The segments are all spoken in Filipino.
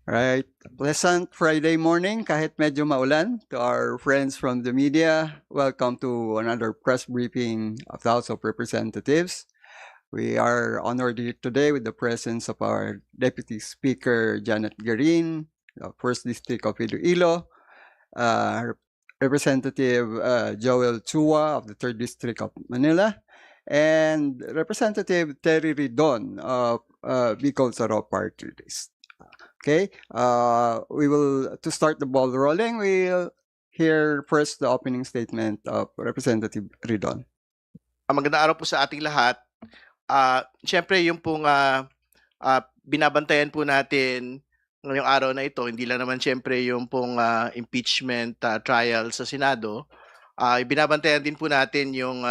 Right. Pleasant Friday morning kahit medyo maulan. To our friends from the media, welcome to another press briefing of the House of Representatives. We are honored here today with the presence of our Deputy Speaker Janet Garin, the First District of Iloilo, Representative Joel Chua of the Third District of Manila, and Representative Terry Ridon of Bicol Saro Party List. Okay, to start the ball rolling, we'll hear first the opening statement of Representative Ridon. Magandang araw po sa ating lahat. Siyempre yung pong binabantayan po natin ngayong araw na ito, hindi lang naman siyempre yung pong impeachment trial sa Senado. Binabantayan din po natin yung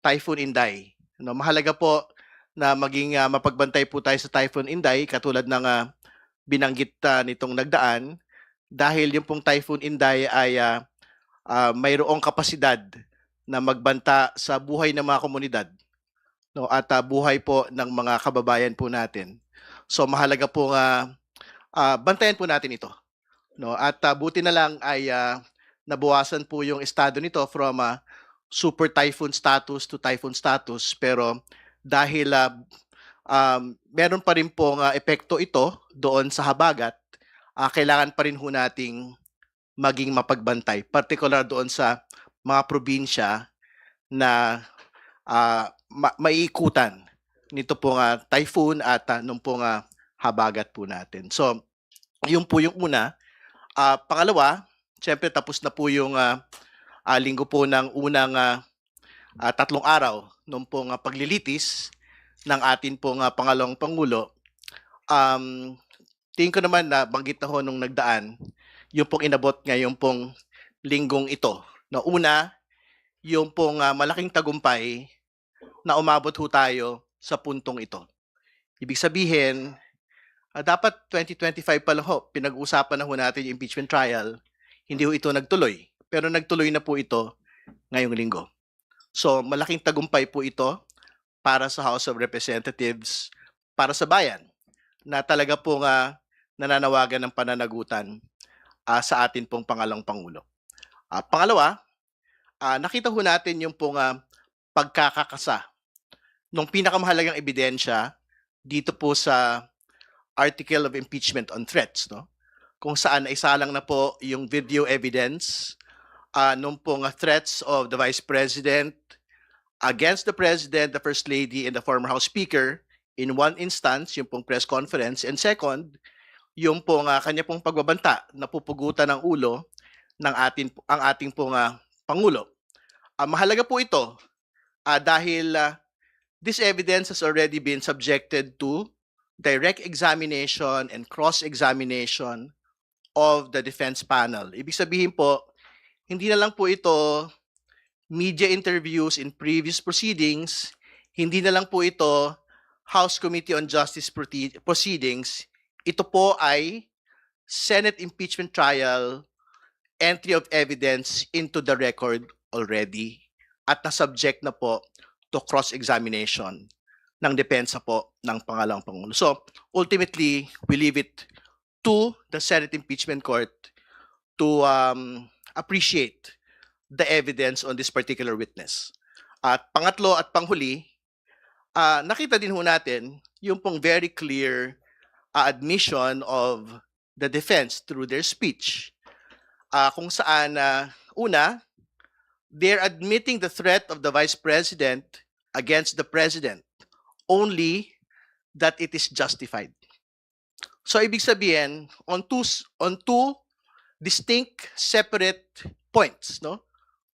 Typhoon Inday. No, mahalaga po na maging mapagbantay po tayo sa Typhoon Inday katulad ng binanggit nitong nagdaan dahil yung pong Typhoon Inday ay mayroong kapasidad na magbanta sa buhay ng mga komunidad, no, at buhay po ng mga kababayan po natin. So mahalaga po bantayan po natin ito, no, at buti na lang ay nabawasan po yung estado nito from super typhoon status to typhoon status, pero dahil meron pa rin pong epekto ito doon sa habagat, kailangan pa rin ho nating maging mapagbantay, particular doon sa mga probinsya na maiikutan nito pong typhoon at nung pong habagat po natin. So, yun po yung una. Pangalawa, syempre tapos na po yung linggo po ng unang 3 araw nung pong paglilitis ng atin pong pangalawang Pangulo. Tingin ko naman na banggit na ho nung nagdaan, yung pong inabot ngayon pong linggong ito. No, una, yung pong malaking tagumpay na umabot ho tayo sa puntong ito. Ibig sabihin, dapat 2025 pa lang ho, pinag-uusapan na ho natin yung impeachment trial, hindi ho ito nagtuloy. Pero nagtuloy na po ito ngayong linggo. So, malaking tagumpay po ito para sa House of Representatives, para sa bayan, na talaga pong nananawagan ng pananagutan sa atin pong pangalawang Pangulo. Pangalawa, nakita ho natin yung pong pagkakakasa nung pinakamahalagang ebidensya dito po sa Article of Impeachment on Threats, no? Kung saan naisalang na po yung video evidence nung pong threats of the Vice President against the President, the First Lady, and the former House Speaker in one instance, yung pong press conference, and second, yung pong kanya pong pagbabanta na pupugutan ng ulo ng ang ating pong Pangulo. Mahalaga po ito dahil this evidence has already been subjected to direct examination and cross-examination of the defense panel. Ibig sabihin po, hindi na lang po ito media interviews in previous proceedings, hindi na lang po ito House Committee on Justice proceedings, ito po ay Senate impeachment trial, entry of evidence into the record already at na-subject na po to cross-examination ng depensa po ng pangalawang Pangulo. So, ultimately, we leave it to the Senate Impeachment Court to appreciate the evidence on this particular witness. At pangatlo at panghuli, nakita din ho natin yung pong very clear admission of the defense through their speech. Kung saan, una, they're admitting the threat of the Vice President against the President only that it is justified. So, ibig sabihin, on two distinct, separate points, no?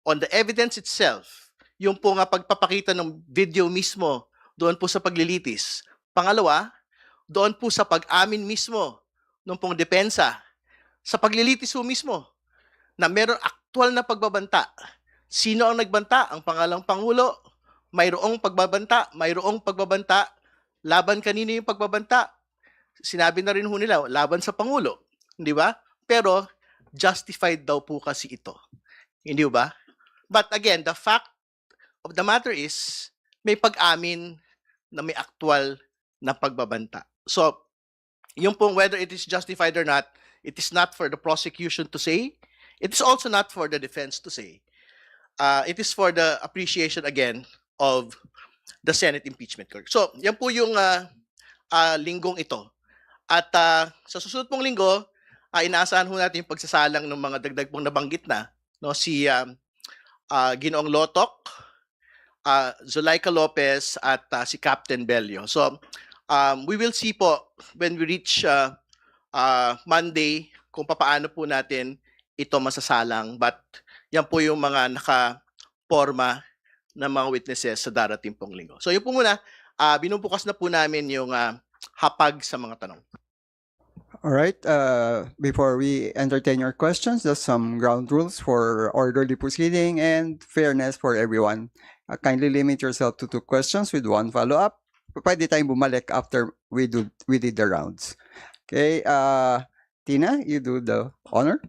On the evidence itself, yung po nga pagpapakita ng video mismo doon po sa paglilitis. Pangalawa, doon po sa pag-amin mismo ng pong depensa sa paglilitis po mismo na meron aktual na pagbabanta. Sino ang nagbanta? Ang pangalawang Pangulo. Mayroong pagbabanta. Laban kanino yung pagbabanta? Sinabi na rin ho nila, laban sa Pangulo. Hindi ba? Pero justified daw po kasi ito. Hindi ba? But again, the fact of the matter is, may pag-amin na may aktual na pagbabanta. So, yung pong whether it is justified or not, it is not for the prosecution to say. It is also not for the defense to say. It is for the appreciation again of the Senate Impeachment Court. So, yan po yung linggong ito. At sa susunod pong linggo, inaasahan ho natin yung pagsasalang ng mga dagdag pong nabanggit na, no, si Ginoong Lotok, Zulaika Lopez at si Captain Bello. So we will see po when we reach Monday kung papaano po natin ito masasalang, but yan po yung mga nakaporma ng mga witnesses sa darating pong linggo. So yun po muna, binubukas na po namin yung hapag sa mga tanong. All right. Before we entertain your questions, just some ground rules for orderly proceeding and fairness for everyone. Kindly limit yourself to 2 questions with 1 follow-up. Pwede tayong bumalik after we did the rounds. Okay. Tina, you do the honor.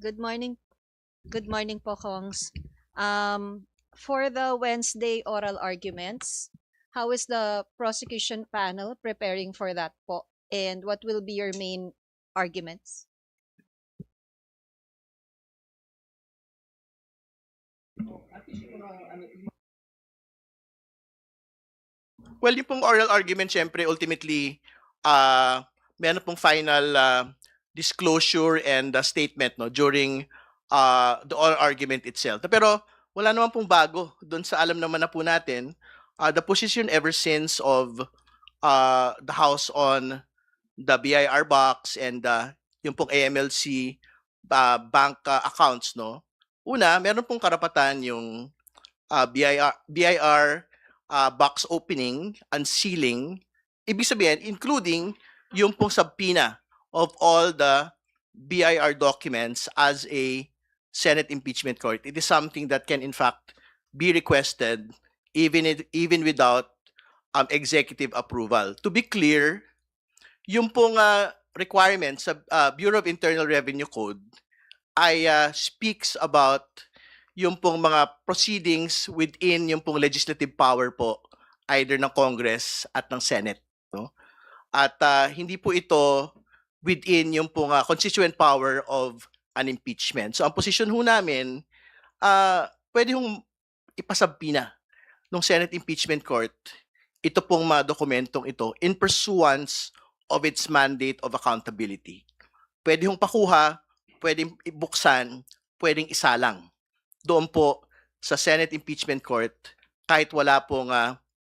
Good morning. Good morning po, Kongs. For the Wednesday oral arguments, how is the prosecution panel preparing for that po? And what will be your main arguments? Well, yung pong oral argument, syempre, ultimately, meron pong final disclosure and statement, no, during the oral argument itself. Pero wala naman pong bago doon sa alam naman na po natin, the position ever since of the House on the BIR box and yung pong AMLC bank accounts, no. Una, meron pong karapatan yung BIR box opening, unsealing, ibig sabihin, including yung pong subpoena of all the BIR documents as a Senate impeachment court. It is something that can in fact be requested even without executive approval. To be clear, yung pong requirement sa Bureau of Internal Revenue Code ay speaks about yung pong mga proceedings within yung pong legislative power po either ng Congress at ng Senate, no? At hindi po ito within yung pong constituent power of an impeachment. So ang position ho namin, pwede hong ipasabpina ng Senate Impeachment Court ito pong mga dokumentong ito in pursuance of its mandate of accountability. Pwede hong pakuha, pwedeng ibuksan, pwedeng isalang doon po sa Senate Impeachment Court kahit wala pong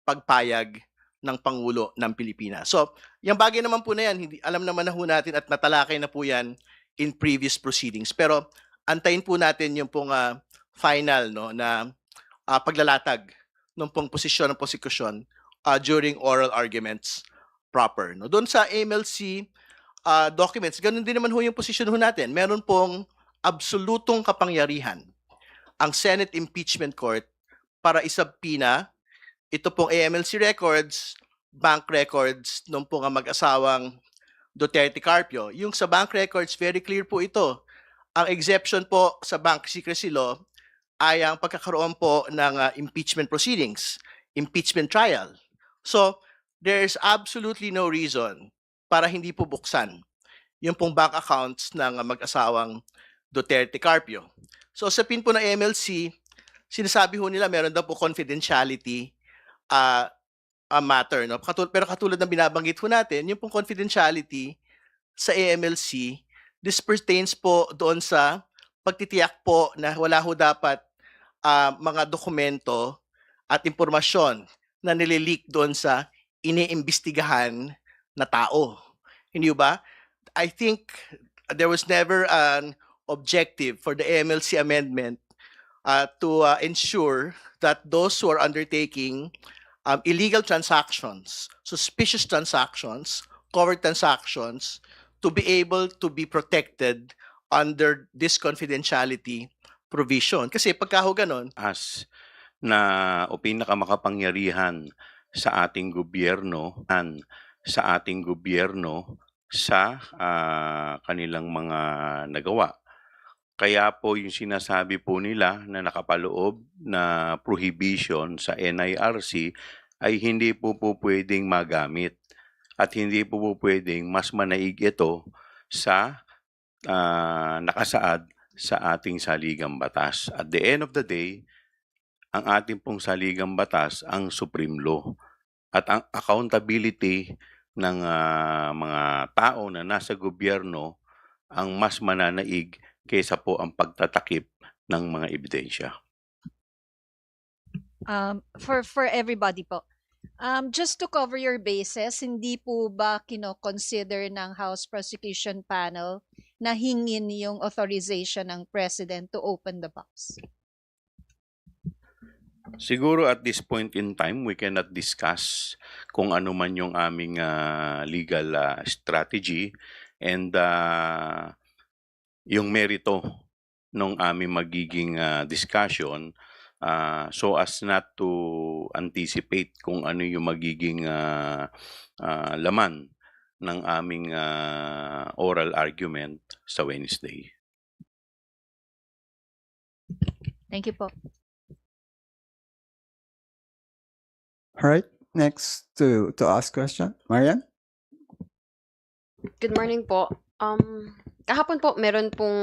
pagpayag ng Pangulo ng Pilipinas. So, yung bagay naman po na yan, hindi, alam naman na ho natin at natalakay na po yan in previous proceedings. Pero antayin po natin yung pong final, no, na paglalatag ng pong posisyon ng prosecution during oral arguments proper. No? Doon sa AMLC documents, ganun din naman ho yung posisyon ho natin. Meron pong absolutong kapangyarihan ang Senate Impeachment Court para isabpina ito pong AMLC records, bank records nung pong mag-asawang Duterte Carpio. Yung sa bank records, very clear po ito. Ang exception po sa bank secrecy law ay ang pagkakaroon po ng impeachment proceedings, impeachment trial. So, there's absolutely no reason para hindi po buksan yung pong bank accounts ng mag-asawang Duterte Carpio. So, sa pin po ng MLC, sinasabi ho nila meron daw po confidentiality matter, no? Pero katulad ng binabanggit ho natin, yung pong confidentiality sa AMLC, this pertains po doon sa pagtitiyak po na wala ho dapat mga dokumento at impormasyon na nilileak doon sa iniimbestigahan na tao. Hindi ba? I think there was never an objective for the AMLC amendment to ensure that those who are undertaking illegal transactions, suspicious transactions, covert transactions, to be able to be protected under this confidentiality provision. Kasi pagka ho ganon, as na o pinakamakapangyarihan sa ating gobyerno sa kanilang mga nagawa. Kaya po yung sinasabi po nila na nakapaloob na prohibition sa NIRC ay hindi po pwedeng magamit at hindi po pwedeng mas manaig ito sa nakasaad sa ating saligang batas. At the end of the day, ang ating pong saligang batas ang supreme law at ang accountability ng mga tao na nasa gobyerno ang mas mananaig kaysa po ang pagtatakip ng mga ebidensya. For everybody po. Just to cover your bases, hindi po ba kino-consider ng House Prosecution Panel na hingin yung authorization ng President to open the box? Siguro at this point in time, we cannot discuss kung ano man yung aming legal strategy and yung merito ng aming magiging discussion so as not to anticipate kung ano yung magiging laman ng aming oral argument sa Wednesday. Thank you po. All right. Next to ask question, Marian. Good morning po. Kahapon po meron pong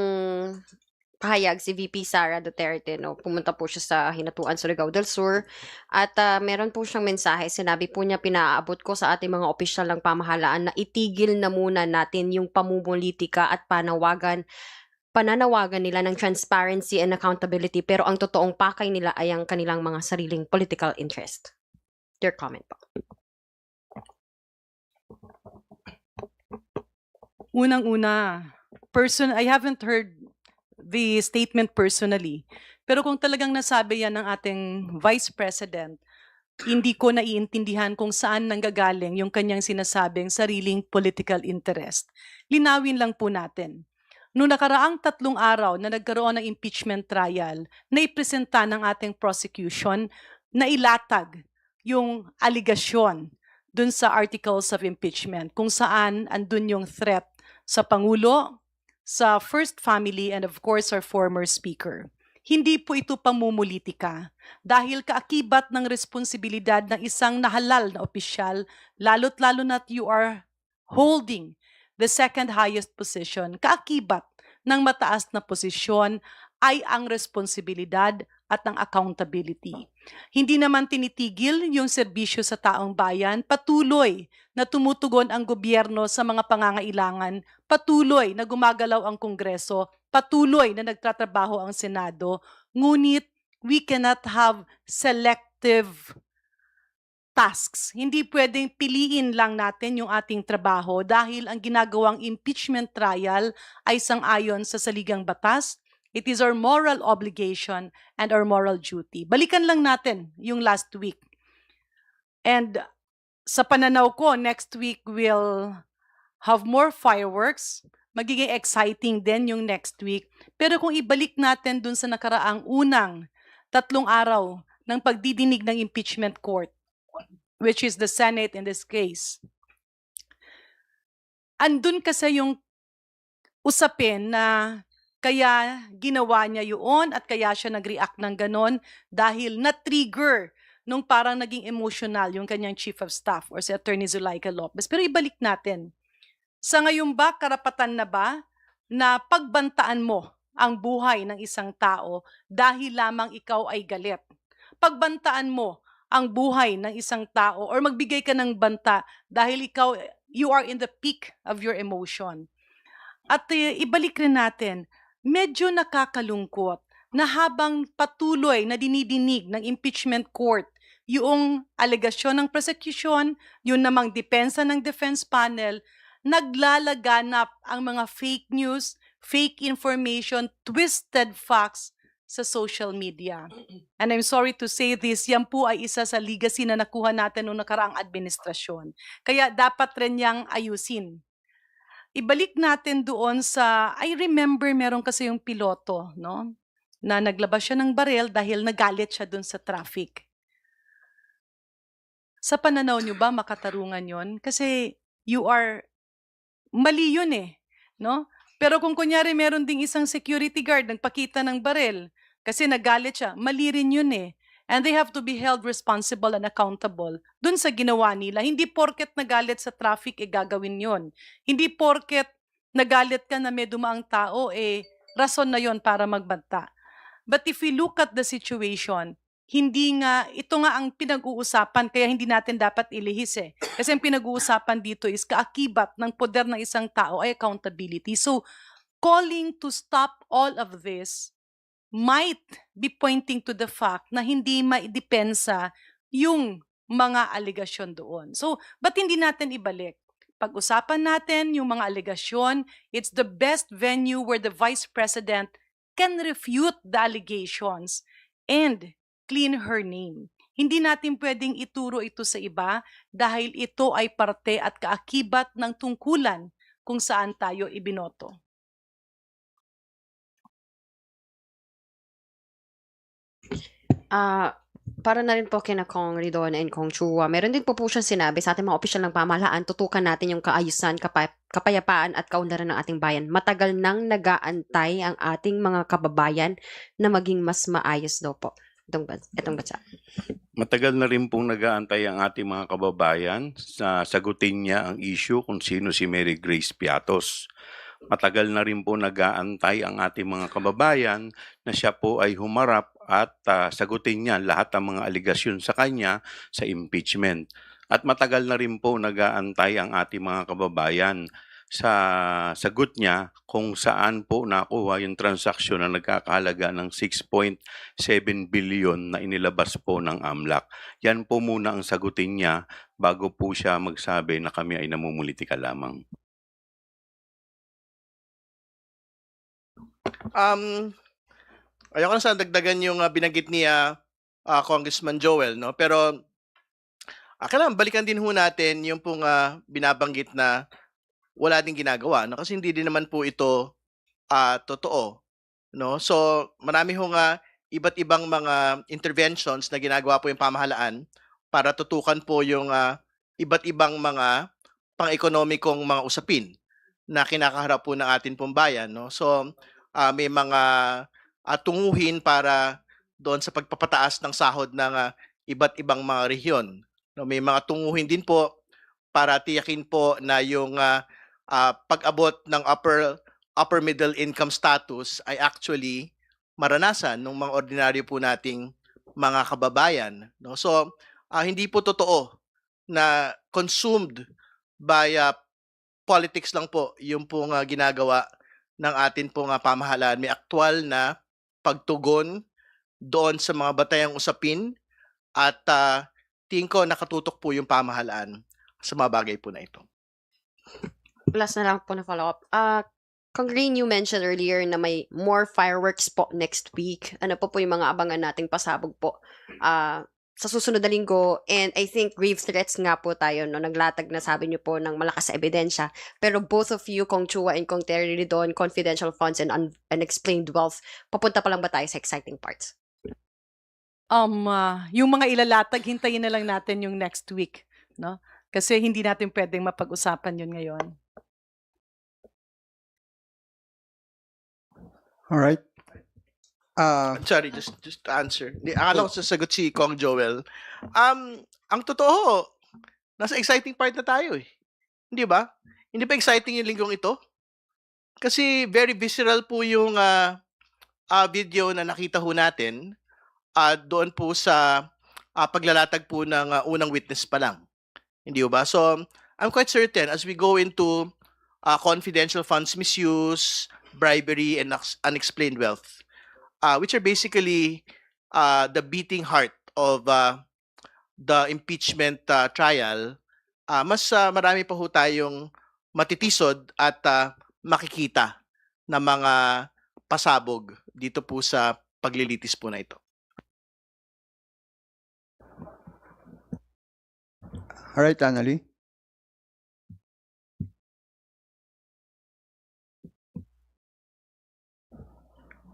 pahayag si VP Sara Duterte, no? Pumunta po siya sa Hinatuan, Surigao del Sur at meron po siyang mensahe. Sinabi po niya, pinaabot ko sa ating mga opisyal ng pamahalaan na itigil na muna natin yung pamumulitika at pananawagan nila ng transparency and accountability, pero ang totoong pakay nila ay ang kanilang mga sariling political interest. Your comment po. Unang-una, I haven't heard the statement personally, pero kung talagang nasabi yan ng ating Vice President, hindi ko naiintindihan kung saan nanggagaling yung kanyang sinasabing sariling political interest. Linawin lang po natin. Noong nakaraang 3 araw na nagkaroon ng impeachment trial, naipresenta ng ating prosecution na ilatag yung aligasyon dun sa articles of impeachment kung saan andun yung threat sa Pangulo, sa First Family, and of course our former Speaker. Hindi po ito pamumulitika dahil kaakibat ng responsibilidad ng isang nahalal na opisyal, lalo't lalo na't you are holding the second highest position. Kaakibat ng mataas na posisyon ay ang responsibilidad at ang accountability. Hindi naman tinitigil yung serbisyo sa taong bayan, patuloy na tumutugon ang gobyerno sa mga pangangailangan, patuloy na gumagalaw ang Kongreso, patuloy na nagtatrabaho ang Senado, ngunit we cannot have selective tasks. Hindi pwedeng piliin lang natin yung ating trabaho dahil ang ginagawang impeachment trial ay sang-ayon sa saligang batas. It is our moral obligation and our moral duty. Balikan lang natin yung last week. And sa pananaw ko, next week we'll have more fireworks. Magiging exciting din yung next week. Pero kung ibalik natin dun sa nakaraang unang 3 araw ng pagdidinig ng impeachment court, which is the Senate in this case, andun kasi yung usapin na kaya ginawa niya yun at kaya siya nag-react ng ganon dahil na-trigger nung parang naging emotional yung kanyang Chief of Staff or si Attorney Zulaika Lopez. Pero ibalik natin. Sa ngayon ba, karapatan na ba na pagbantaan mo ang buhay ng isang tao dahil lamang ikaw ay galit? Pagbantaan mo ang buhay ng isang tao or magbigay ka ng banta dahil you are in the peak of your emotion. At ibalik rin natin, medyo nakakalungkot na habang patuloy na dinidinig ng impeachment court yung alegasyon ng prosecution, yun namang depensa ng defense panel, naglalaganap ang mga fake news, fake information, twisted facts sa social media. And I'm sorry to say this, yan po ay isa sa legacy na nakuha natin noong nakaraang administrasyon. Kaya dapat rin niyang ayusin. Ibalik natin doon sa, I remember meron kasi yung piloto, no? Na naglabas siya ng baril dahil nagalit siya doon sa traffic. Sa pananaw niyo ba makatarungan yon? Kasi mali yun eh, no? Pero kung kunyari meron ding isang security guard nagpakita ng baril kasi nagalit siya, mali rin yun eh. And they have to be held responsible and accountable dun sa ginawa nila. Hindi porket nagalit sa traffic, gagawin yon. Hindi porket nagalit ka na may dumaang tao, rason na yon para magbanta. But if we look at the situation, ito nga ang pinag-uusapan, kaya hindi natin dapat ilihis eh. Kasi ang pinag-uusapan dito is kaakibat ng poder ng isang tao ay accountability. So, calling to stop all of this might be pointing to the fact na hindi maidepensa yung mga aligasyon doon. So, ba't hindi natin ibalik? Pag-usapan natin yung mga aligasyon, it's the best venue where the Vice President can refute the allegations and clean her name. Hindi natin pwedeng ituro ito sa iba dahil ito ay parte at kaakibat ng tungkulan kung saan tayo ibinoto. Para na rin po kina Kong Ridon and Kong Chua, meron din po siyang sinabi sa ating mga opisyal ng pamahalaan, tutukan natin yung kaayusan, kapayapaan at kaunlaran ng ating bayan. Matagal nang nag-aantay ang ating mga kababayan na maging mas maayos daw po itong bansa. Matagal na rin pong nag-aantay ang ating mga kababayan sa sagutin niya ang issue kung sino si Mary Grace Piatos. Matagal na rin po nag-aantay ang ating mga kababayan na siya po ay humarap at sagutin niya lahat ng mga aligasyon sa kanya sa impeachment. At matagal na rin po nag-aantay ang ating mga kababayan sa sagot niya kung saan po nakuha yung transaksyon na nagkakahalaga ng 6.7 billion na inilabas po ng AMLAC. Yan po muna ang sagutin niya bago po siya magsabi na kami ay namumulitika lamang. Ayoko na sana dagdagan yung binanggit ni Congressman Joel, no? Pero kailangan balikan din ho natin yung pong binabanggit na wala din ginagawa, no? Kasi hindi din naman po ito totoo, no? So marami ho iba't ibang mga interventions na ginagawa po yung pamahalaan para tutukan po yung iba't ibang mga pang-ekonomikong mga usapin na kinakaharap po ng atin pong bayan, no? So may mga tunguhin para doon sa pagpapataas ng sahod ng iba't ibang mga rehiyon. No, may mga tunguhin din po para tiyakin po na yung pag-abot ng upper middle income status ay actually maranasan ng mga ordinaryo po nating mga kababayan. No? So, hindi po totoo na consumed by politics lang po yung pong ginagawa ng atin pong pamahalaan. May aktwal na pagtugon doon sa mga batayang usapin at tingin ko nakatutok po yung pamahalaan sa mga bagay po na ito. Last na lang po na follow-up. Kong Green, you mentioned earlier na may more fireworks po next week. Ano po yung mga abangan nating pasabog po sa susunod na linggo? And I think grave threats nga po tayo, no? Naglatag na sabi niyo po ng malakas na ebidensya. Pero both of you, Kong Chua and Kong Terry Ridon, confidential funds and unexplained wealth, papunta pa lang ba tayo sa exciting parts? Yung mga ilalatag, hintayin na lang natin yung next week, no? Kasi hindi natin pwedeng mapag-usapan yun ngayon. All right. Sorry, just to answer. Akala ko sasagot si Kong Joel. Ang totoo, nasa exciting part na tayo eh. Hindi ba? Hindi ba exciting yung linggong ito? Kasi very visceral po yung video na nakita ho natin doon po sa paglalatag po ng unang witness pa lang. Hindi ba? So, I'm quite certain as we go into confidential funds misuse, bribery, and unexplained wealth, which are basically the beating heart of the impeachment trial, mas marami pa ho tayong matitisod at makikita na mga pasabog dito po sa paglilitis po na ito. All right, Annalie.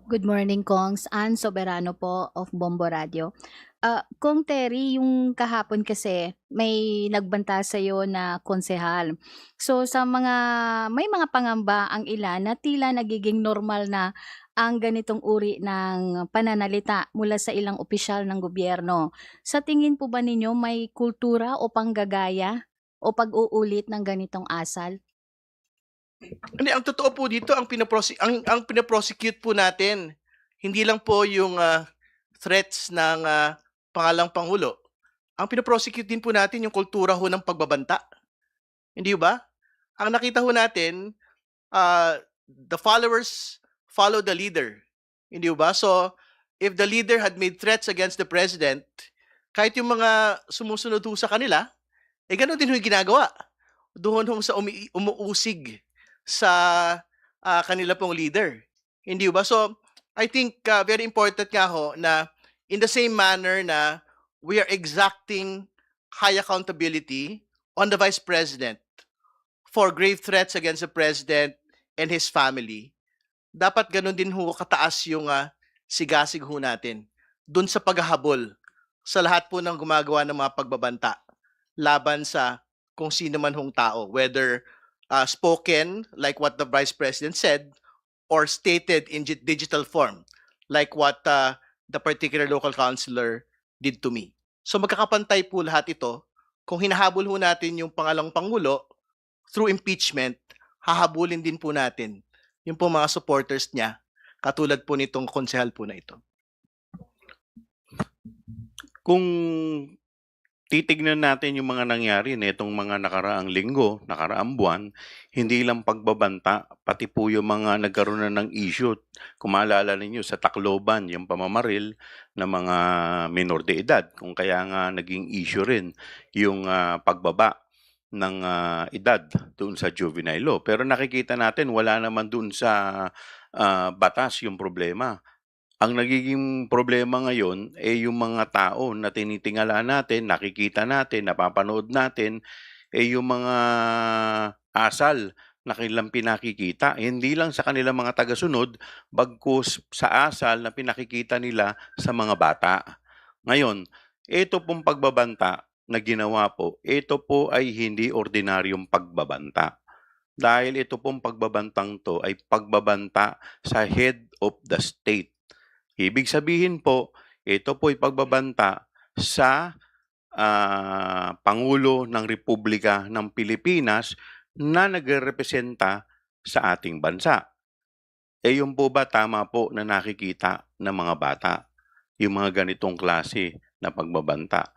Good morning, Kongs. Ann Soberano po of Bombo Radio. Kung Terry, yung kahapon kasi may nagbanta sa'yo na konsehal. So may mga pangamba ang ilan na tila nagiging normal na ang ganitong uri ng pananalita mula sa ilang opisyal ng gobyerno. Sa tingin po ba ninyo may kultura o panggagaya o pag-uulit ng ganitong asal? Hindi, ang totoo po dito, ang pinaprosecute po natin, hindi lang po yung threats ng pangalang Pangulo. Ang pinaprosecute din po natin yung kultura ho ng pagbabanta. Hindi ba? Ang nakita ho natin, the followers follow the leader. Hindi ba? So, if the leader had made threats against the president, kahit yung mga sumusunod ho sa kanila, gano'n din ho yung ginagawa. Doon ho sa umuusig sa kanila pong leader. Hindi ba? So, I think very important nga ho na in the same manner na we are exacting high accountability on the Vice President for grave threats against the President and his family, dapat ganun din ho kataas yung sigasig ho natin dun sa paghahabol sa lahat po ng gumagawa ng mga pagbabanta laban sa kung sino man hong tao, whether spoken like what the Vice President said or stated in digital form like what the particular local councilor did to me. So magkakapantay po lahat ito. Kung hinahabol ho natin yung pangalang Pangulo through impeachment, hahabulin din po natin yung po mga supporters niya, katulad po nitong konsehal po na ito. Kung titignan natin yung mga nangyari nitong mga nakaraang linggo, nakaraang buwan, hindi lang pagbabanta, pati po yung mga nagkaroon na ng issue. Kung maalala ninyo sa Tacloban, yung pamamaril ng mga minor de edad, kung kaya nga naging issue rin yung pagbaba ng edad doon sa juvenile law. Pero nakikita natin wala naman doon sa batas yung problema. Ang nagiging problema ngayon ay yung mga tao na tinitingala natin, nakikita natin, napapanood natin, yung mga asal na kanilang pinakikita. Hindi lang sa kanilang mga tagasunod, bagkus sa asal na pinakikita nila sa mga bata. Ngayon, ito pong pagbabanta na ginawa po, ito po ay hindi ordinaryong pagbabanta. Dahil ito pong pagbabantang to ay pagbabanta sa head of the state. Ibig sabihin po, ito po ay pagbabanta sa Pangulo ng Republika ng Pilipinas na nagrepresenta sa ating bansa. Yun po ba tama po na nakikita ng mga bata? Yung mga ganitong klase na pagbabanta.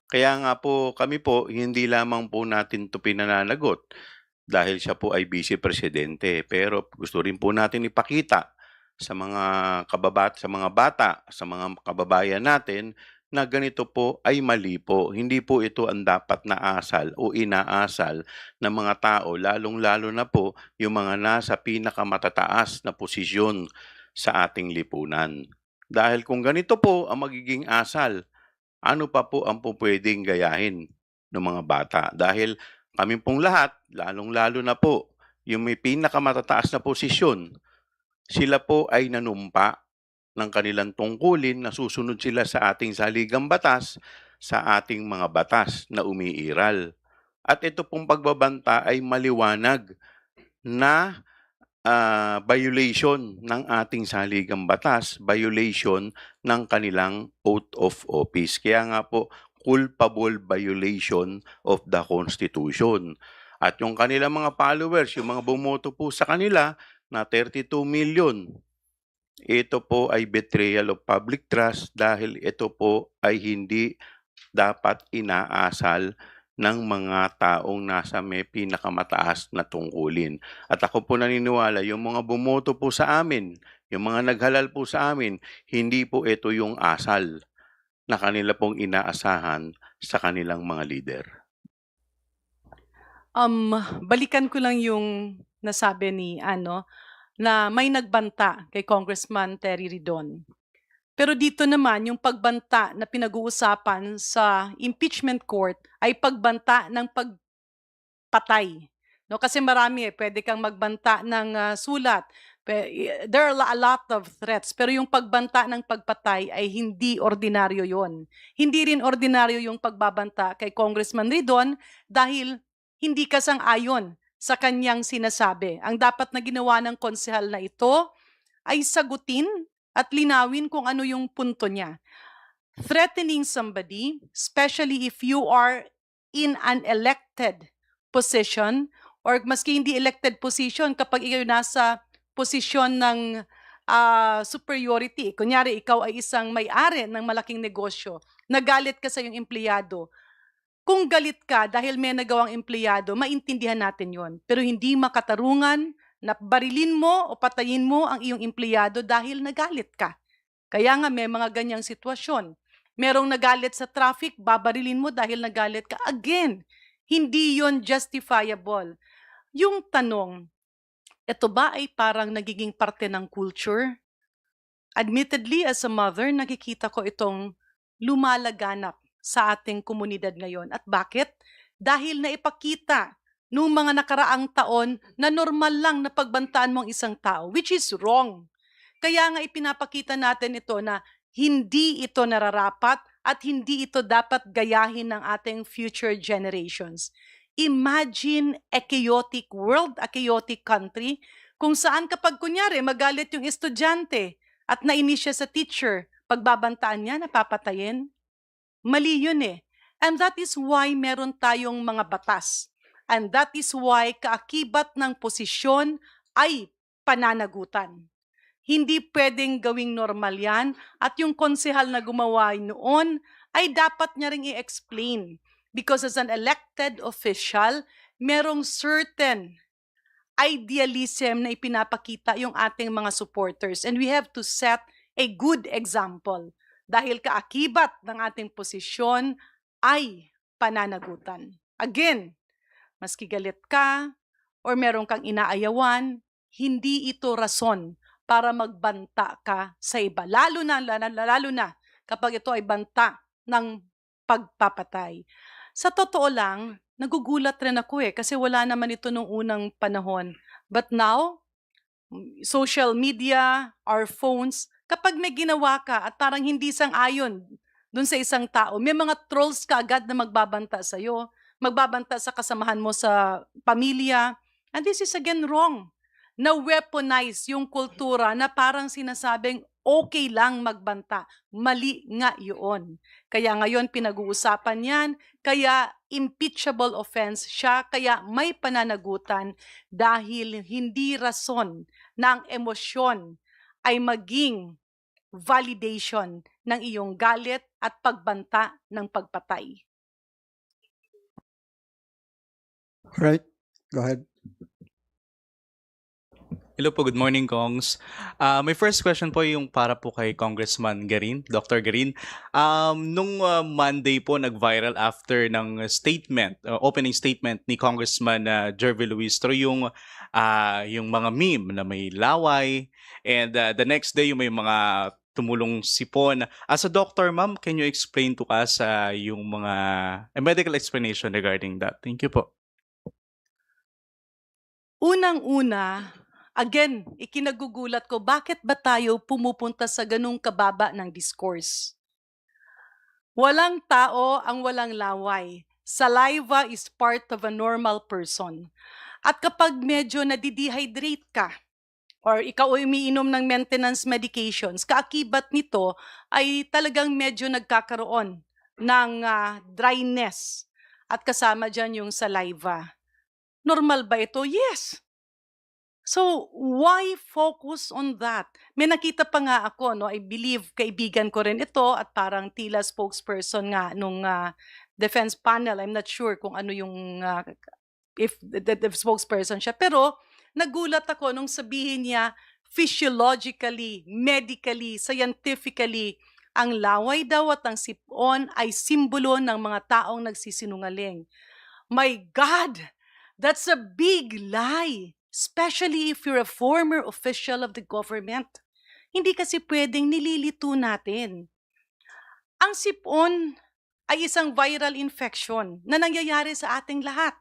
Kaya nga po kami po, hindi lamang po natin ito pinananagot dahil siya po ay vice presidente. Pero gusto rin po natin ipakita sa mga bata, sa mga kababayan natin na ganito po ay mali po. Hindi po ito ang dapat na asal o inaasal ng mga tao, lalong-lalo na po yung mga nasa pinakamatataas na posisyon sa ating lipunan. Dahil kung ganito po ang magiging asal, ano pa po ang pwedeng gayahin ng mga bata? Dahil kami pong lahat, lalong-lalo na po yung may pinakamatataas na posisyon, sila po ay nanumpa ng kanilang tungkulin na susunod sila sa ating saligang batas, sa ating mga batas na umiiral. At ito pong pagbabanta ay maliwanag na violation ng ating saligang batas, violation ng kanilang oath of office. Kaya nga po, culpable violation of the Constitution. At yung kanilang mga followers, yung mga bumoto po sa kanila, na 32 million. Ito po ay betrayal of public trust dahil ito po ay hindi dapat inaasal ng mga taong nasa may pinakamataas na tungkulin. At ako po naniniwala, yung mga bumoto po sa amin, yung mga naghalal po sa amin, hindi po ito yung asal na kanila pong inaasahan sa kanilang mga leader. Balikan ko lang yung nasabi ni na may nagbanta kay Congressman Terry Ridon. Pero dito naman, yung pagbanta na pinag-uusapan sa impeachment court ay pagbanta ng pagpatay. No? Kasi marami pwede kang magbanta ng sulat There are a lot of threats, pero yung pagbanta ng pagpatay ay hindi ordinaryo yon. Hindi rin ordinaryo yung pagbabanta kay Congressman Ridon dahil hindi kasang-ayon sa kanyang sinasabi. Ang dapat na ginawa ng konsehal na ito ay sagutin at linawin kung ano yung punto niya. Threatening somebody, especially if you are in an elected position or maski hindi elected position, kapag ikaw nasa posisyon ng superiority, kunyari ikaw ay isang may-ari ng malaking negosyo, nagalit ka sa iyong empleyado, kung galit ka dahil may nagawang empleyado, maintindihan natin yon. Pero hindi makatarungan na barilin mo o patayin mo ang iyong empleyado dahil nagalit ka. Kaya nga may mga ganyang sitwasyon. Merong nagalit sa traffic, babarilin mo dahil nagalit ka. Again, hindi yon justifiable. Yung tanong, ito ba ay parang nagiging parte ng culture? Admittedly, as a mother, nakikita ko itong lumalaganap sa ating komunidad ngayon. At bakit? Dahil naipakita noong mga nakaraang taon na normal lang na pagbantaan mo ang isang tao, which is wrong. Kaya nga ipinapakita natin ito na hindi ito nararapat at hindi ito dapat gayahin ng ating future generations. Imagine a chaotic world, a chaotic country, kung saan kapag kunyari magalit yung estudyante at nainis siya sa teacher, pagbabantaan niya, napapatayin. Mali yun eh. And that is why meron tayong mga batas. And that is why kaakibat ng posisyon ay pananagutan. Hindi pwedeng gawing normal yan at yung konsehal na gumawa noon ay dapat niya ring i-explain. Because as an elected official, merong certain idealism na ipinapakita yung ating mga supporters. And we have to set a good example. Dahil kaakibat ng ating posisyon ay pananagutan. Again, maski galit ka or meron kang inaayawan, hindi ito rason para magbanta ka sa iba. Lalo na kapag ito ay banta ng pagpapatay. Sa totoo lang, nagugulat rin ako kasi wala naman ito nung unang panahon. But now, social media, our phones, kapag may ginawa ka at parang hindi sang-ayon dun sa isang tao, may mga trolls ka agad na magbabanta sa'yo, magbabanta sa kasamahan mo sa pamilya. And this is again wrong. Na-weaponize yung kultura na parang sinasabing okay lang magbanta. Mali nga yun. Kaya ngayon pinag-uusapan yan, kaya impeachable offense siya, kaya may pananagutan dahil hindi rason na ang emosyon ay maging validation ng iyong galit at pagbanta ng pagpatay. Right? Go ahead. Hello po, good morning, Kongs. My first question po yung para po kay Congressman Garin, Dr. Garin. Nung Monday po, nag-viral after ng statement, opening statement ni Congressman Jervy Luistro, yung mga meme na may laway, and the next day yung may mga tumulong sipon. As a doctor, ma'am, can you explain to us yung mga medical explanation regarding that? Thank you po. Unang-una, again, ikinagugulat ko, bakit ba tayo pumupunta sa ganung kababa ng discourse? Walang tao ang walang laway. Saliva is part of a normal person. At kapag medyo nadidehydrate ka, or ikaw ay umiinom ng maintenance medications, kaakibat nito ay talagang medyo nagkakaroon ng dryness. At kasama dyan yung saliva. Normal ba ito? Yes. So, why focus on that? May nakita pa nga ako, no? I believe kaibigan ko rin ito at parang tila spokesperson nga nung defense panel. I'm not sure kung ano yung, if the spokesperson siya. Pero, nagulat ako nung sabihin niya, physiologically, medically, scientifically, ang laway daw at ang sipon ay simbolo ng mga taong nagsisinungaling. My God! That's a big lie! Especially if you're a former official of the government. Hindi kasi pwedeng nililito natin. Ang sipon ay isang viral infection na nangyayari sa ating lahat.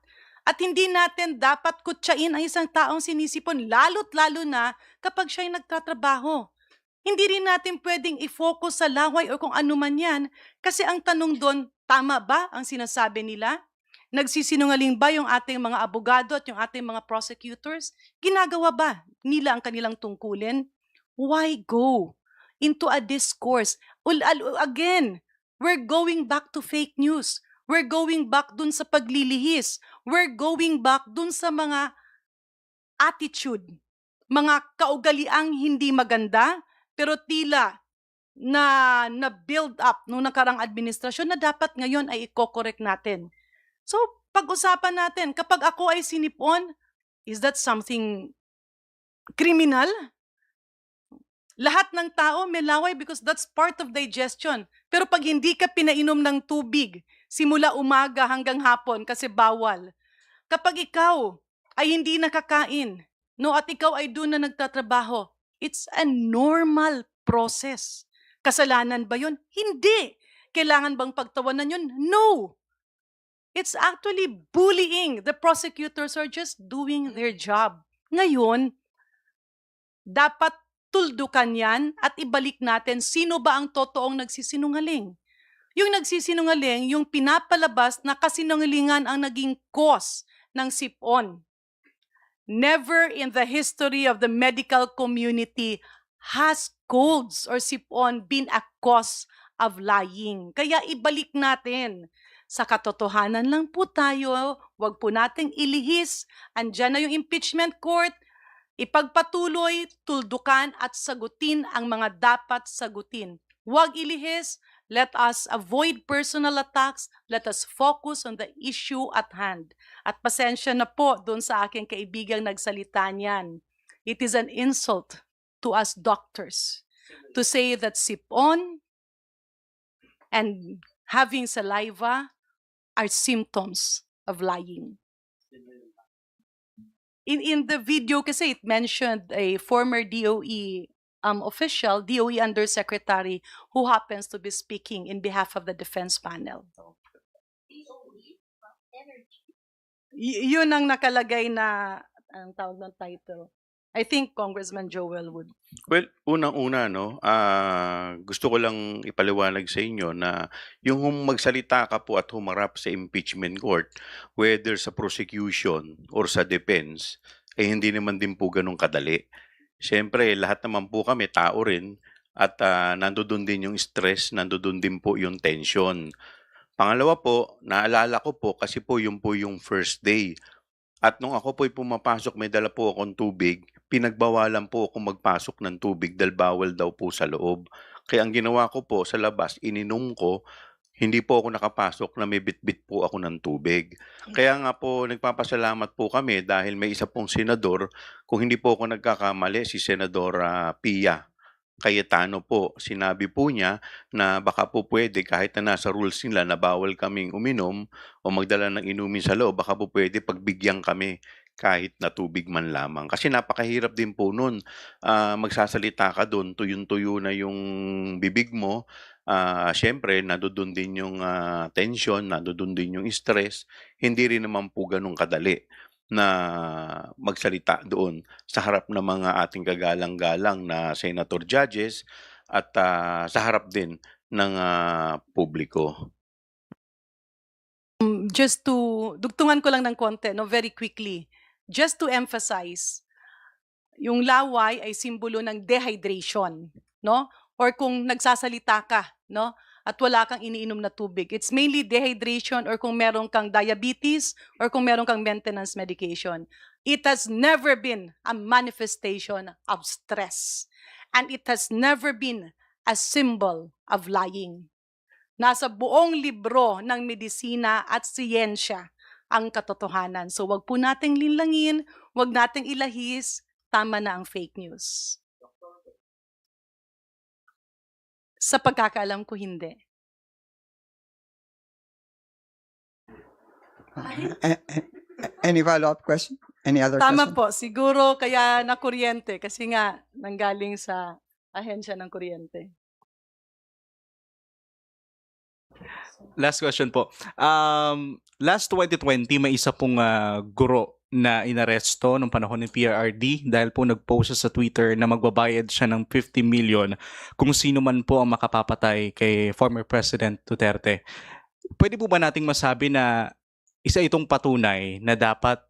At hindi natin dapat kutsain ang isang taong sinisipon, lalo't lalo na kapag siya'y nagtatrabaho. Hindi rin natin pwedeng i-focus sa laway o kung ano man yan, kasi ang tanong doon, tama ba ang sinasabi nila? Nagsisinungaling ba yung ating mga abogado at yung ating mga prosecutors? Ginagawa ba nila ang kanilang tungkulin? Why go into a discourse? Again, we're going back to fake news. We're going back dun sa paglilihis. We're going back dun sa mga attitude, mga kaugaliang hindi maganda, pero tila na build up nung nakarang administrasyon na dapat ngayon ay i-correct natin. So, pag-usapan natin, kapag ako ay sinipon, is that something criminal? Lahat ng tao may laway because that's part of digestion. Pero pag hindi ka pinainom ng tubig, simula umaga hanggang hapon kasi bawal. Kapag ikaw ay hindi nakakain, no, at ikaw ay doon na nagtatrabaho, it's a normal process. Kasalanan ba yun? Hindi. Kailangan bang pagtawanan yun? No. It's actually bullying. The prosecutors are just doing their job. Ngayon, dapat tuldukan yan at ibalik natin sino ba ang totoong nagsisinungaling. Yung nagsisinungaling, yung pinapalabas na kasinungalingan ang naging cause ng sipon. Never in the history of the medical community has colds or sipon been a cause of lying. Kaya ibalik natin. Sa katotohanan lang po tayo, wag po nating ilihis. Andyan na yung impeachment court, ipagpatuloy, tuldukan at sagutin ang mga dapat sagutin. Huwag ilihis, let us avoid personal attacks, let us focus on the issue at hand. At pasensya na po doon sa aking kaibigang nagsalita niyan. It is an insult to us doctors to say that sipon and having saliva are symptoms of lying. In the video kasi it mentioned a former DOE official, DOE Undersecretary, who happens to be speaking in behalf of the defense panel. Yun ang nakalagay na, ang tawag ng title. I think Congressman Joel would. Well, unang-una, no, gusto ko lang ipaliwanag sa inyo na yung magsalita ka po at humarap sa impeachment court, whether sa prosecution or sa defense, eh hindi naman din po ganun kadali. Siyempre, lahat naman po kami tao rin at nandoon din yung stress, nandoon din po yung tension. Pangalawa po, naalala ko po kasi po yung first day. At nung ako po'y pumapasok, may dala po akong tubig, pinagbawalan po ako magpasok ng tubig dahil bawal daw po sa loob. Kaya ang ginawa ko po sa labas, ininom ko, hindi po ako nakapasok na may bitbit po ako ng tubig. Kaya nga po, nagpapasalamat po kami dahil may isa pong senador, kung hindi po ako nagkakamali, si Senador Pia Cayetano po, sinabi po niya na baka po pwede kahit na nasa rules nila na bawal kaming uminom o magdala ng inumin sa loob, baka po pwede pagbigyan kami kahit na tubig man lamang. Kasi napakahirap din po nun, magsasalita ka doon, tuyong-tuyo na yung bibig mo, syempre nandoon din yung tension, nandoon din yung stress, hindi rin naman po ganun kadali na magsalita doon sa harap ng mga ating kagalang-galang na senator judges at sa harap din ng publiko. Just to, dugtungan ko lang ng konti, no, very quickly. Just to emphasize, yung laway ay simbolo ng dehydration, no? Or kung nagsasalita ka, no? At wala kang iniinom na tubig. It's mainly dehydration or kung meron kang diabetes or kung meron kang maintenance medication. It has never been a manifestation of stress. And it has never been a symbol of lying. Nasa buong libro ng medisina at siyensya ang katotohanan. So wag po nating linlangin, wag nating ilahis, tama na ang fake news. Sa pagkakaalam ko, hindi. Any follow-up question? Any other Tama question? po, siguro kaya na kuryente kasi nga nanggaling sa ahensya ng kuryente. Last question po. Last 2020, may isa pong guro na inaresto nung panahon ng PRRD dahil po nag-post siya sa Twitter na magbabayad siya ng 50 million kung sino man po ang makapapatay kay former President Duterte. Pwede po ba nating masabi na isa itong patunay na dapat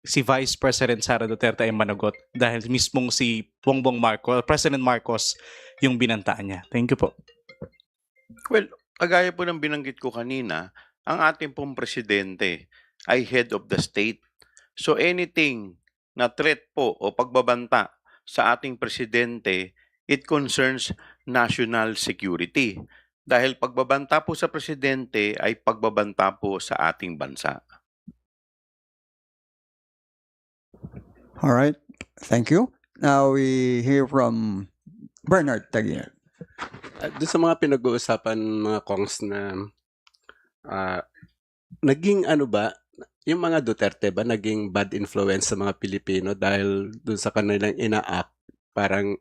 si Vice President Sara Duterte ay managot dahil mismong si Bongbong Marcos, President Marcos, yung binantaan niya? Thank you po. Well, kagaya po ng binanggit ko kanina, ang ating pong presidente ay head of the state. So anything na threat po o pagbabanta sa ating presidente, it concerns national security. Dahil pagbabanta po sa presidente ay pagbabanta po sa ating bansa. All right. Thank you. Now we hear from Bernard Taguian. Doon sa mga pinag-uusapan mga kongs na naging ano ba, yung mga Duterte ba naging bad influence sa mga Pilipino dahil doon sa kanilang ina-act, parang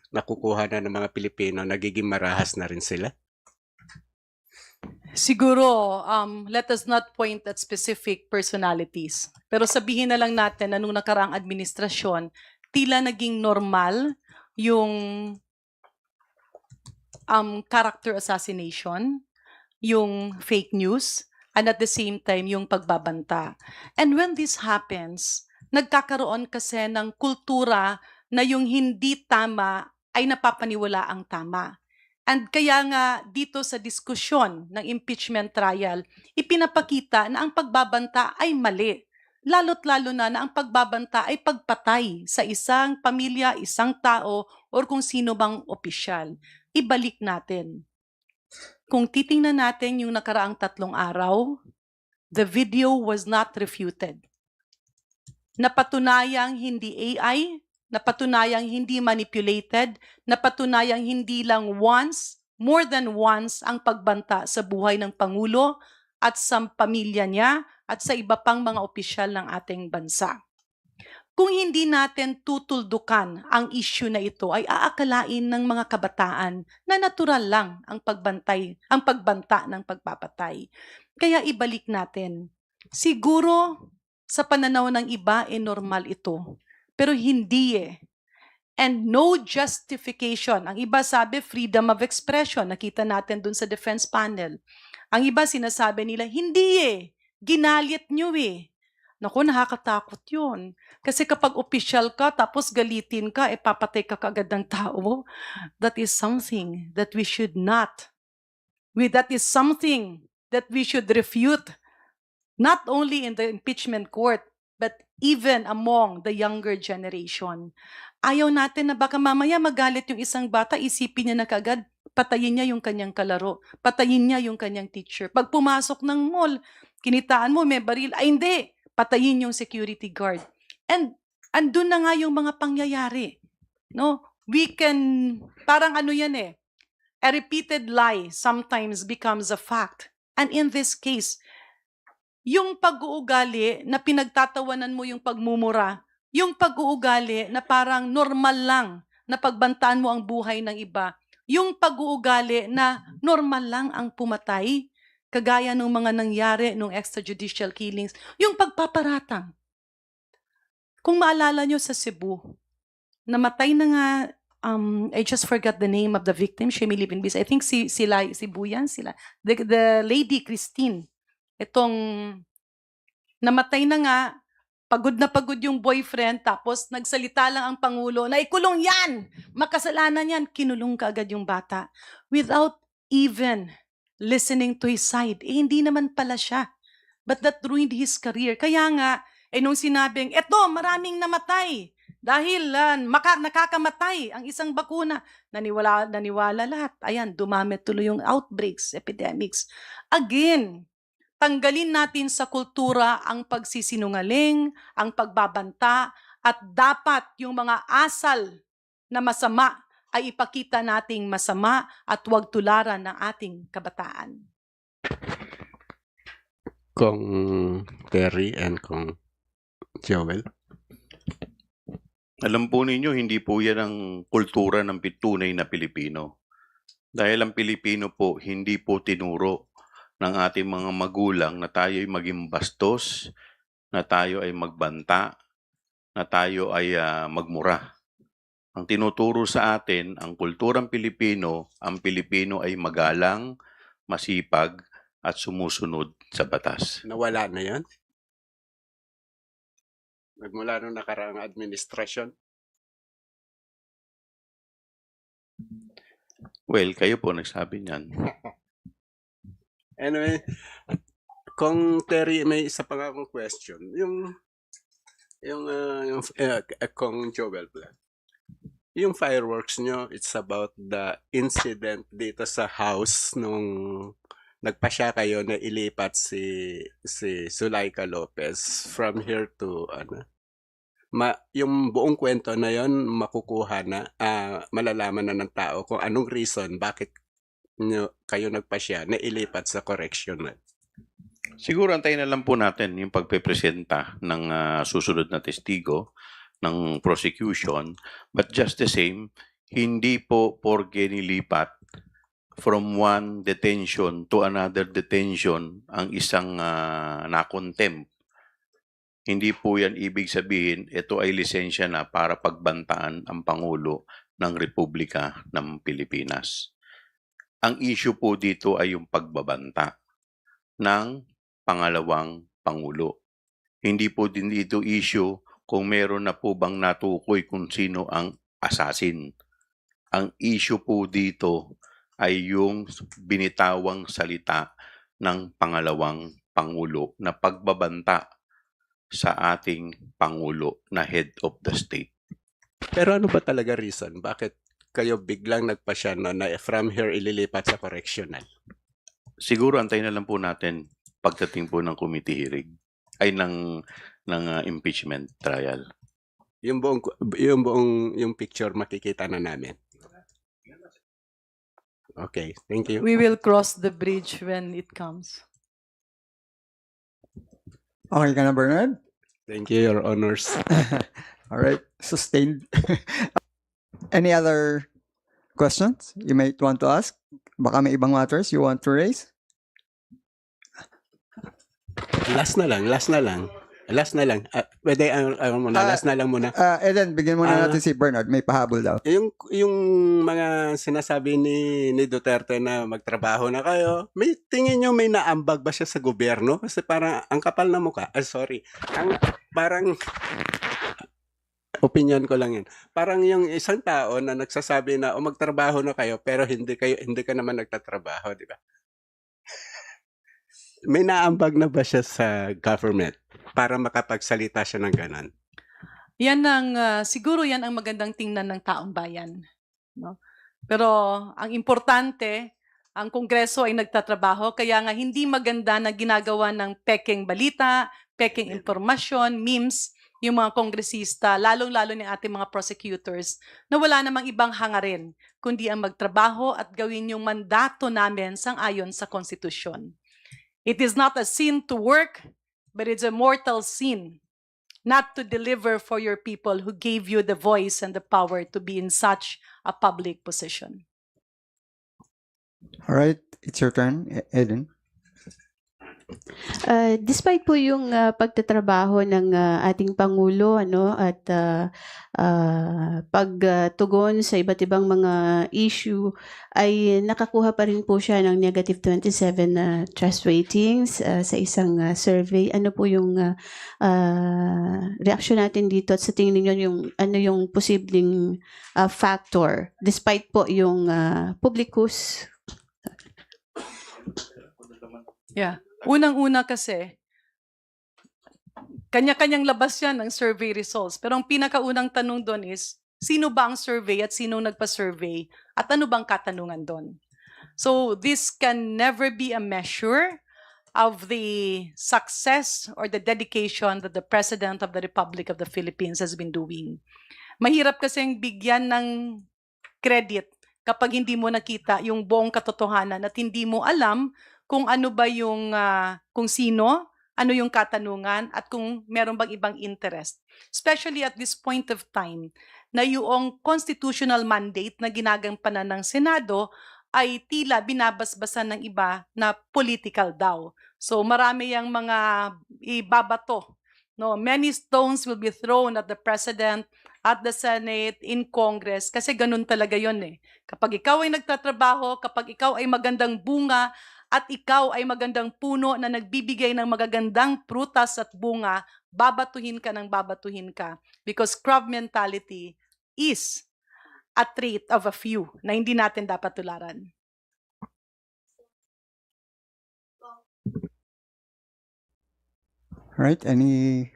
nakukuha na ng mga Pilipino, nagiging marahas na rin sila? Siguro, let us not point at specific personalities. Pero sabihin na lang natin na nung nakaraang administrasyon, tila naging normal yung character assassination, yung fake news, and at the same time, yung pagbabanta. And when this happens, nagkakaroon kasi ng kultura na yung hindi tama ay napapaniwala ang tama. And kaya nga dito sa diskusyon ng impeachment trial, ipinapakita na ang pagbabanta ay mali. Lalo't lalo na ang pagbabanta ay pagpatay sa isang pamilya, isang tao, or kung sino bang opisyal. Ibalik natin. Kung titingnan natin yung nakaraang 3 araw, the video was not refuted. Napatunayang hindi AI, napatunayang hindi manipulated, napatunayang hindi lang once, more than once ang pagbanta sa buhay ng Pangulo at sa pamilya niya at sa iba pang mga opisyal ng ating bansa. Kung hindi natin tutuldukan ang issue na ito, ay aakalain ng mga kabataan na natural lang ang pagbanta ng pagpapatay. Kaya ibalik natin. Siguro sa pananaw ng iba, normal ito. Pero hindi eh. And no justification. Ang iba sabi, freedom of expression. Nakita natin dun sa defense panel. Ang iba sinasabi nila, hindi eh. Ginalit nyo eh. Naku, nakakatakot yun. Kasi kapag official ka, tapos galitin ka, papatay ka kaagad ng tao, that is something that we should not. That is something that we should refute, not only in the impeachment court, but even among the younger generation. Ayaw natin na baka mamaya magalit yung isang bata, isipin niya na kaagad, patayin niya yung kanyang kalaro, patayin niya yung kanyang teacher. Pag pumasok ng mall, kinitaan mo, may baril, ay hindi, patayin yung security guard. And andun na nga yung mga pangyayari. No? We can, parang ano yan eh, a repeated lie sometimes becomes a fact. And in this case, yung pag-uugali na pinagtatawanan mo yung pagmumura, yung pag-uugali na parang normal lang na pagbantaan mo ang buhay ng iba, yung pag-uugali na normal lang ang pumatay, kagaya ng mga nangyari nung extrajudicial killings, yung pagpaparatang. Kung maalala nyo sa Cebu, namatay na nga, I just forgot the name of the victim, she may live in Bis. I think sila, the lady Christine, itong namatay na nga, pagod na pagod yung boyfriend, tapos nagsalita lang ang Pangulo na ikulong yan, makasalanan yan, kinulong kaagad yung bata. Without even listening to his side. Hindi naman pala siya. But that ruined his career. Kaya nga, nung sinabing, eto, maraming namatay. Dahil nakakamatay ang isang bakuna. Naniwala lahat. Ayan, dumami tuloy yung outbreaks, epidemics. Again, tanggalin natin sa kultura ang pagsisinungaling, ang pagbabanta, at dapat yung mga asal na masama ay ipakita nating masama at huwag tularan ng ating kabataan. Kung Terry and kung Joel? Alam po ninyo, hindi po yan ang kultura ng tunay na Pilipino. Dahil ang Pilipino po hindi po tinuro ng ating mga magulang na tayo ay maging bastos, na tayo ay magbanta, na tayo ay magmura. Ang tinuturo sa atin, ang kulturang Pilipino, ang Pilipino ay magalang, masipag, at sumusunod sa batas. Nawala na yan? Nagmula nung nakaraang administrasyon? Well, kayo po nagsabi niyan. Anyway, kung Terry, may isa pa nga akong question. Kung Joel pala. Yung fireworks nyo, it's about the incident dito sa house nung nagpasya kayo na ilipat si Zulaika Lopez from here to yung buong kwento na yon makukuha na, malalaman na ng tao kung anong reason bakit kayo nagpasya na ilipat sa correctional. Siguro antayin na lang po natin yung pagpepresenta ng susunod na testigo ng prosecution. But just the same, hindi po porke nilipat from one detention to another detention ang isang na-contempt. Hindi po yan ibig sabihin ito ay lisensya na para pagbantaan ang Pangulo ng Republika ng Pilipinas. Ang issue po dito ay yung pagbabanta ng pangalawang Pangulo. Hindi po din dito issue kung meron na po bang natukoy kung sino ang assassin. Ang issue po dito ay yung binitawang salita ng pangalawang Pangulo na pagbabanta sa ating Pangulo na head of the state. Pero ano ba talaga reason? Bakit kayo biglang nagpasya na from here ililipat sa correctional? Siguro antayin na lang po natin pagdating po ng committee hearing ay ng impeachment trial. Yung picture makikita na namin. Okay, thank you. We will cross the bridge when it comes. Okay ka na, Bernard? Thank you, Your Honors. All right, sustained. Any other questions you might want to ask? Baka may ibang matters you want to raise? Last na lang. Pwede, last na lang muna. Eden, bigyan muna natin si Bernard. May pahabol daw. Yung mga sinasabi ni Duterte na magtrabaho na kayo, may tingin nyo may naambag ba siya sa gobyerno? Kasi parang ang kapal na mukha. Parang opinion ko lang yun. Parang yung isang tao na nagsasabi na magtrabaho na kayo pero hindi ka naman nagtatrabaho, di ba? May naambag na ba siya sa government para makapagsalita siya ng ganon? Yan siguro yan ang magandang tingnan ng taong bayan. No? Pero ang importante, ang Kongreso ay nagtatrabaho, kaya nga hindi maganda na ginagawa ng peking balita, peking impormasyon, memes, yung mga kongresista, lalong-lalo ng ating mga prosecutors, na wala namang ibang hangarin, kundi ang magtrabaho at gawin yung mandato namin sang-ayon sa konstitusyon. It is not a sin to work, but it's a mortal sin not to deliver for your people who gave you the voice and the power to be in such a public position. All right, it's your turn, Eden. Despite po yung pagtatrabaho ng ating Pangulo at pagtugon sa iba't ibang mga issue, ay nakakuha pa rin po siya ng negative 27 trust ratings sa isang survey. Ano po yung reaction natin dito at sa tingin niyo yung posibleng factor despite po yung publicus? Yeah. Unang-una kasi, kanya-kanyang labas yan ng survey results. Pero ang pinakaunang tanong doon is, sino ba ang survey at sino nagpa-survey at ano bang katanungan doon? So this can never be a measure of the success or the dedication that the President of the Republic of the Philippines has been doing. Mahirap kasing bigyan ng credit kapag hindi mo nakita yung buong katotohanan at hindi mo alam kung ano ba yung, kung sino, ano yung katanungan, at kung meron bang ibang interest. Especially at this point of time, na yung constitutional mandate na ginagampanan ng Senado ay tila binabasbasan ng iba na political daw. So marami yang mga ibabato. No, many stones will be thrown at the President, at the Senate, in Congress, kasi ganun talaga yon eh. Kapag ikaw ay nagtatrabaho, kapag ikaw ay magandang bunga, at ikaw ay magandang puno na nagbibigay ng magagandang prutas at bunga, babatuhin ka ng babatuhin ka. Because crab mentality is a trait of a few na hindi natin dapat tularan. Right? Any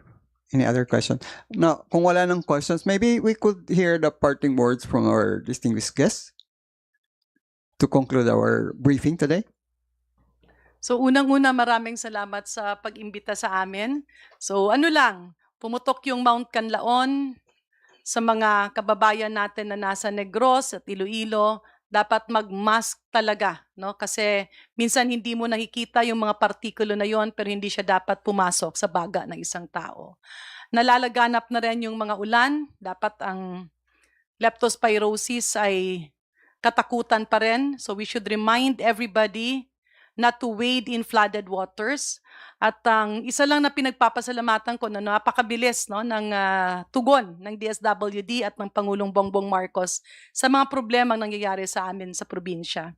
other question? Now, kung wala ng questions, maybe we could hear the parting words from our distinguished guests to conclude our briefing today. So unang-una, maraming salamat sa pag-imbita sa amin. So ano lang, pumutok yung Mount Canlaon sa mga kababayan natin na nasa Negros at Iloilo. Dapat mag-mask talaga, no? Kasi minsan hindi mo nakikita yung mga partikulo na yon, pero hindi siya dapat pumasok sa baga ng isang tao. Nalalaganap na rin yung mga ulan. Dapat ang leptospirosis ay katakutan pa rin. So we should remind everybody not to wade in flooded waters. At ang isa lang na pinagpapasalamatan ko na napakabilis, no, ng tugon ng DSWD at ng Pangulong Bongbong Marcos sa mga problemang nangyayari sa amin sa probinsya.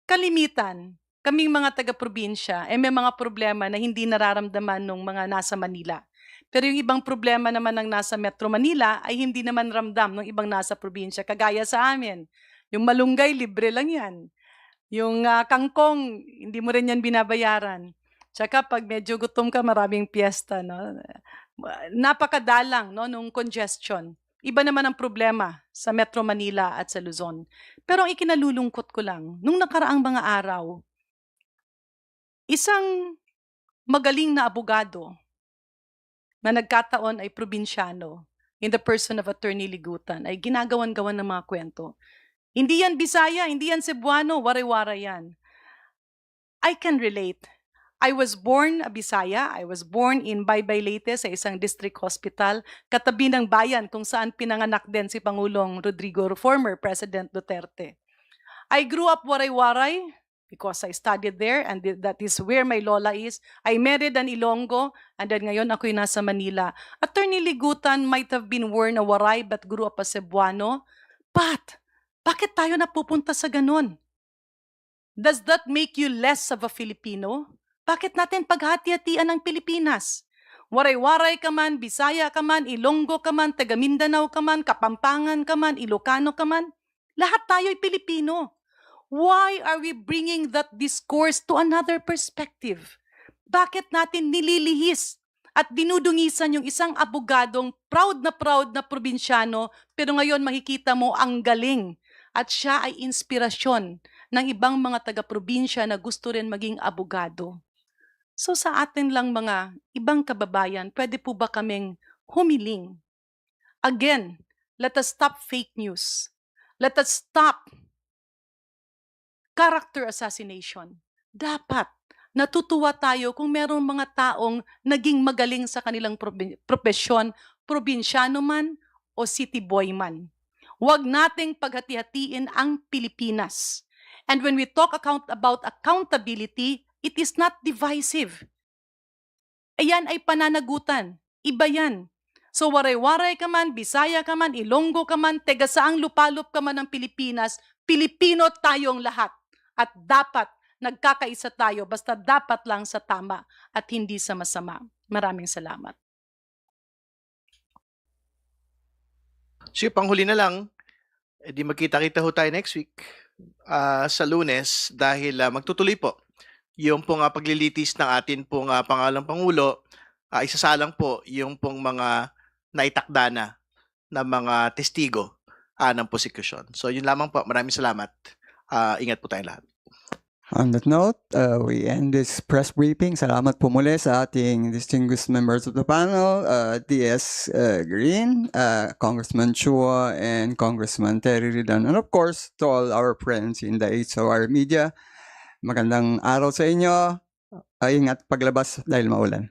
Kalimitan, kaming mga taga-probinsya, may mga problema na hindi nararamdaman ng mga nasa Manila. Pero yung ibang problema naman ng nasa Metro Manila ay hindi naman ramdam ng ibang nasa probinsya, kagaya sa amin. Yung malunggay, libre lang yan. Yung kangkong, hindi mo rin yan binabayaran. Tsaka pag medyo gutom ka, maraming piyesta. No? Napakadalang, no, nung congestion. Iba naman ang problema sa Metro Manila at sa Luzon. Pero ang ikinalulungkot ko lang, nung nakaraang mga araw, isang magaling na abogado na nagkataon ay probinsyano in the person of Attorney Ligutan ay ginagawan-gawan ng mga kwento. Hindi yan Bisaya, hindi yan Cebuano, waray-waray yan. I can relate. I was born a Bisaya. I was born in Baybay, Leyte sa isang district hospital, katabi ng bayan kung saan pinanganak din si Pangulong Rodrigo, former President Duterte. I grew up waray-waray because I studied there and that is where my lola is. I married an Ilonggo and then ngayon ako'y nasa Manila. Attorney Ligutan might have been born a Waray but grew up a Cebuano. But bakit tayo napupunta sa ganun? Does that make you less of a Filipino? Bakit natin paghati-hatian ng Pilipinas? Waray-waray ka man, Bisaya ka man, Ilonggo ka man, taga Mindanao ka man, Kapampangan ka man, Ilocano ka man, lahat tayo'y Pilipino. Why are we bringing that discourse to another perspective? Bakit natin nililihis at dinudungisan yung isang abogadong proud na probinsyano, pero ngayon makikita mo ang galing at siya ay inspirasyon ng ibang mga taga-probinsya na gusto rin maging abogado. So sa atin lang mga ibang kababayan, pwede po ba kaming humiling? Again, let us stop fake news. Let us stop character assassination. Dapat natutuwa tayo kung merong mga taong naging magaling sa kanilang propesyon, probinsyano man o city boy man. Huwag nating paghati-hatiin ang Pilipinas. And when we talk about accountability, it is not divisive. Ayan ay pananagutan. Iba yan. So waray-waray ka man, Bisaya ka man, Ilonggo ka man, taga saang lupalop ka man ng Pilipinas, Pilipino tayong lahat. At dapat nagkakaisa tayo, basta dapat lang sa tama at hindi sa masama. Maraming salamat. So panghuli na lang, di magkita-kita ho tayo next week sa Lunes dahil magtutuloy po yung pong paglilitis ng atin pong pangalang Pangulo. Isasalang po yung pong mga naitakda na mga testigo ng prosecution. So yun lamang po. Maraming salamat. Ingat po tayong lahat. On that note, we end this press briefing. Salamat po muli sa ating distinguished members of the panel, DS Green, Congressman Chua, and Congressman Terry Ridon. And of course, to all our friends in the HOR media, magandang araw sa inyo. Ingat paglabas dahil maulan.